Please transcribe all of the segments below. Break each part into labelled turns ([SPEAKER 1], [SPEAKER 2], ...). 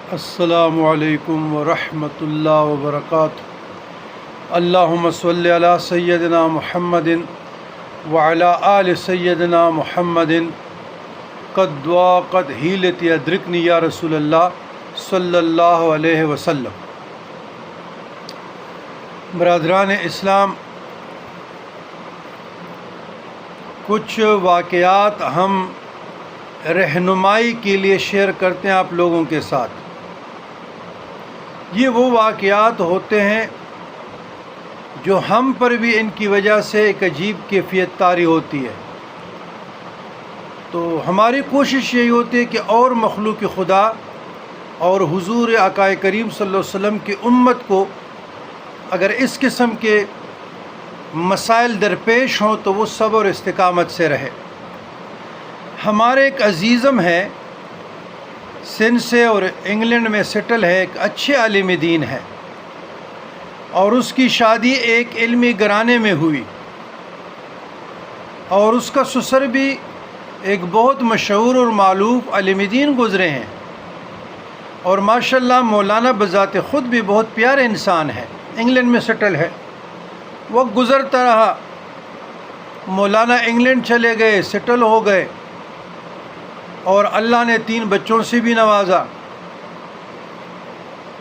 [SPEAKER 1] السلام علیکم ورحمۃ اللہ وبرکاتہ۔ اللہم صلی علی سیدنا محمد وعلی آل سیدنا محمد قد ضاقت حیلتی ادرکنی یا رسول اللہ صلی اللہ علیہ وسلم۔ برادران اسلام، کچھ واقعات ہم رہنمائی کے لیے شیئر کرتے ہیں آپ لوگوں کے ساتھ۔ یہ وہ واقعات ہوتے ہیں جو ہم پر بھی ان کی وجہ سے ایک عجیب کیفیت طاری ہوتی ہے، تو ہماری کوشش یہی ہوتی ہے کہ اور مخلوق خدا اور حضور آقا کریم صلی اللہ علیہ وسلم کی امت کو اگر اس قسم کے مسائل درپیش ہوں تو وہ صبر اور استقامت سے رہے۔ ہمارے ایک عزیزم ہے، سندھ سے اور انگلینڈ میں سیٹل ہے، ایک اچھے عالم دین ہے، اور اس کی شادی ایک علمی گھرانے میں ہوئی، اور اس کا سسر بھی ایک بہت مشہور اور معروف عالم دین گزرے ہیں، اور ماشاءاللہ مولانا بذات خود بھی بہت پیارے انسان ہے، انگلینڈ میں سیٹل ہے۔ وقت گزرتا رہا، مولانا انگلینڈ چلے گئے، سیٹل ہو گئے، اور اللہ نے 3 بچوں سے بھی نوازا۔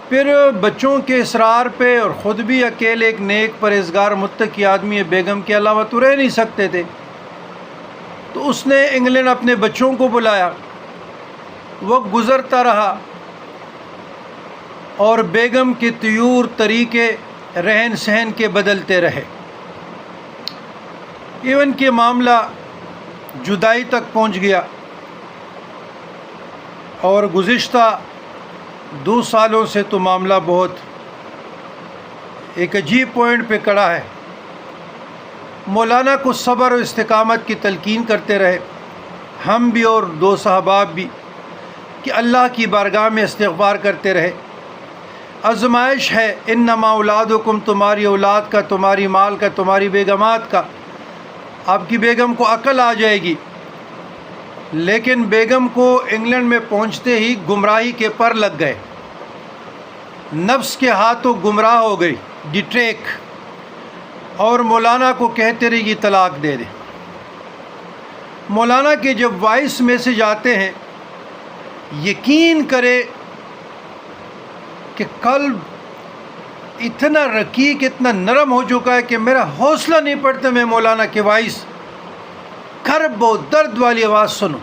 [SPEAKER 1] پھر بچوں کے اصرار پہ اور خود بھی اکیلے ایک نیک پرہیزگار متقی آدمی بیگم کے علاوہ تو رہ نہیں سکتے تھے، تو اس نے انگلینڈ اپنے بچوں کو بلایا۔ وقت گزرتا رہا اور بیگم کے طیور طریقے رہن سہن کے بدلتے رہے، ایون کہ معاملہ جدائی تک پہنچ گیا، اور گزشتہ 2 سالوں سے تو معاملہ بہت ایک عجیب پوائنٹ پہ کڑا ہے۔ مولانا کو صبر و استقامت کی تلقین کرتے رہے، ہم بھی اور 2 صحباب بھی، کہ اللہ کی بارگاہ میں استغفار کرتے رہے۔ آزمائش ہے، انما اولادکم، تمہاری اولاد کا، تمہاری مال کا، تمہاری بیگمات کا۔ آپ کی بیگم کو عقل آ جائے گی، لیکن بیگم کو انگلینڈ میں پہنچتے ہی گمراہی کے پر لگ گئے، نفس کے ہاتھوں گمراہ ہو گئی، ڈیٹریک، اور مولانا کو کہتے رہی کہ طلاق دے دے۔ مولانا کے جب وائس میسج آتے ہیں، یقین کرے کہ قلب اتنا رقیق، اتنا نرم ہو چکا ہے کہ میرا حوصلہ نہیں پڑتا میں مولانا کے وائس کرب و درد والی آواز سنوں۔